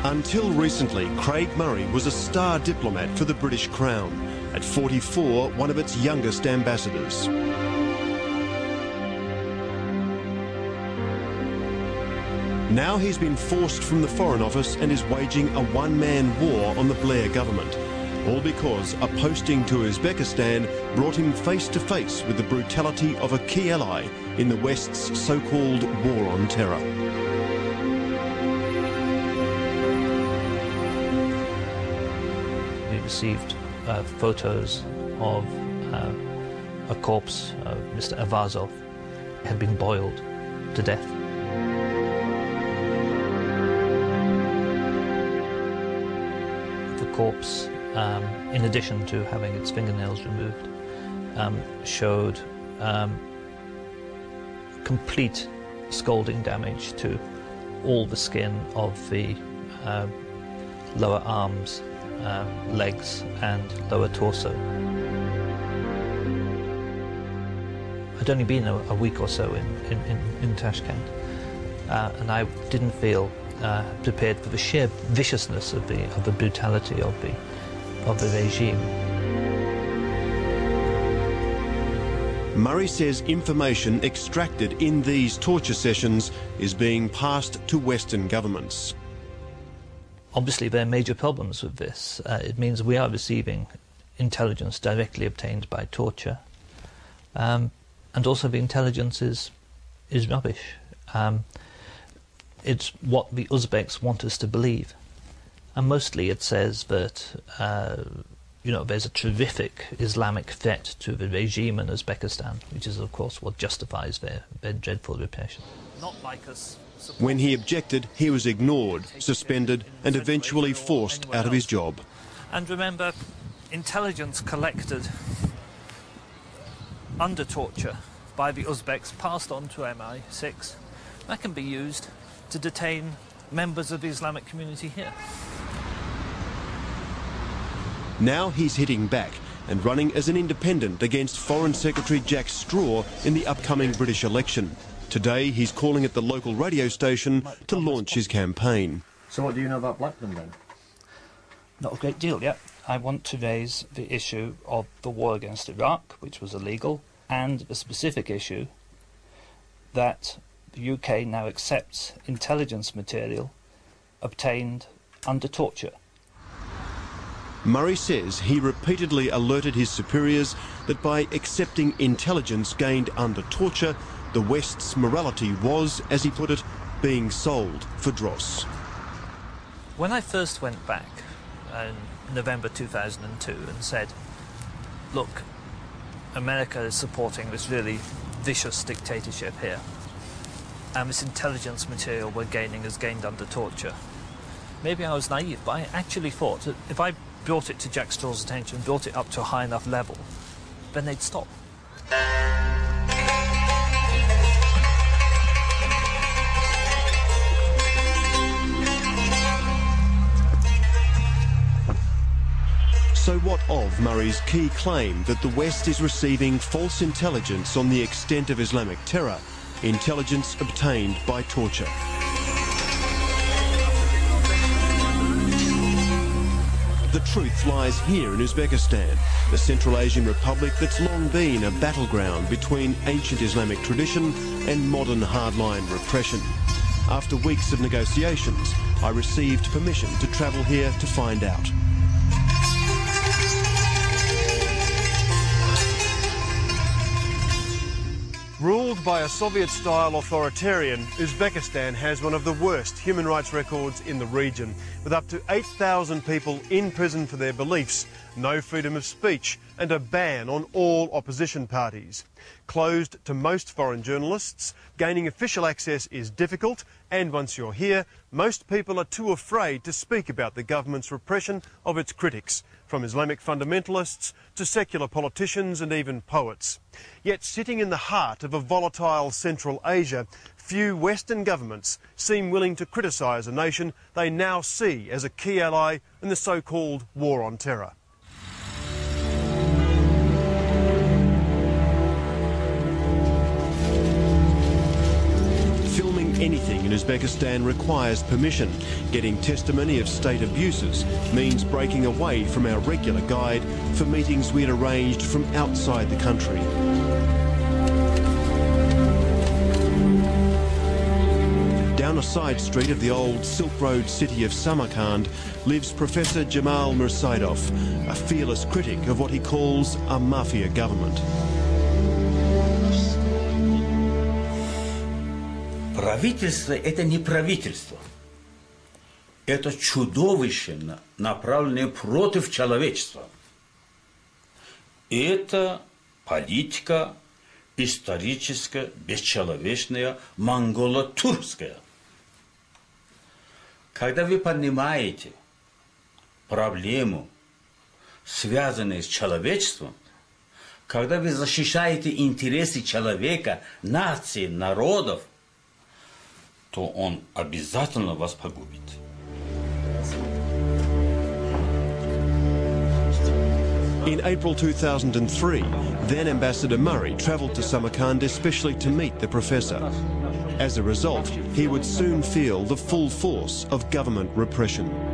Until recently, Craig Murray was a star diplomat for the British Crown. At 44, one of its youngest ambassadors. Now he's been forced from the Foreign Office and is waging a one-man war on the Blair government. All because a posting to Uzbekistan brought him face to face with the brutality of a key ally in the West's so-called war on terror. We received photos of a corpse of Mr. Avazov. Had been boiled to death. The corpse, in addition to having its fingernails removed, showed complete scalding damage to all the skin of the lower arms, legs and lower torso. I'd only been a week or so in Tashkent, and I didn't feel prepared for the sheer viciousness of the brutality of the regime. Murray says information extracted in these torture sessions is being passed to Western governments. Obviously, there are major problems with this. It means we are receiving intelligence directly obtained by torture, and also the intelligence is rubbish. It's what the Uzbeks want us to believe, and mostly it says that there's a terrific Islamic threat to the regime in Uzbekistan, which is of course what justifies their dreadful repression. Not like us. When he objected, he was ignored, suspended and eventually forced out of his job. And remember, intelligence collected under torture by the Uzbeks passed on to MI6. That can be used to detain members of the Islamic community here. Now he's hitting back and running as an independent against Foreign Secretary Jack Straw in the upcoming British election. Today, he's calling at the local radio station to launch his campaign. So what do you know about Blackburn then? Not a great deal yet. I want to raise the issue of the war against Iraq, which was illegal, and the specific issue that the UK now accepts intelligence material obtained under torture. Murray says he repeatedly alerted his superiors that by accepting intelligence gained under torture, the West's morality was, as he put it, being sold for dross. When I first went back in November 2002 and said, look, America is supporting this really vicious dictatorship here, and this intelligence material we're gaining is gained under torture. Maybe I was naive, but I actually thought that if I brought it to Jack Straw's attention, brought it up to a high enough level, then they'd stop. So what of Murray's key claim that the West is receiving false intelligence on the extent of Islamic terror, intelligence obtained by torture? The truth lies here in Uzbekistan, the Central Asian republic that's long been a battleground between ancient Islamic tradition and modern hardline repression. After weeks of negotiations, I received permission to travel here to find out. Ruled by a Soviet-style authoritarian, Uzbekistan has one of the worst human rights records in the region, with up to 8,000 people in prison for their beliefs, no freedom of speech and a ban on all opposition parties. Closed to most foreign journalists, gaining official access is difficult, and once you're here, most people are too afraid to speak about the government's repression of its critics, from Islamic fundamentalists to secular politicians and even poets. Yet sitting in the heart of a volatile Central Asia, few Western governments seem willing to criticise a nation they now see as a key ally in the so-called war on terror. Filming anything in Uzbekistan requires permission. Getting testimony of state abuses means breaking away from our regular guide for meetings we'd arranged from outside the country. Down a side street of the old Silk Road city of Samarkand lives Professor Jamal Mirsaidov, a fearless critic of what he calls a mafia government. Правительство – это не правительство. Это чудовище, направленное против человечества. Это политика историческая, бесчеловечная, монголо-турская. Когда вы понимаете проблему, связанную с человечеством, когда вы защищаете интересы человека, наций, народов, то он обязательно вас погубит. In April 2003, then Ambassador Murray travelled to Samarkand especially to meet the professor. As a result, he would soon feel the full force of government repression.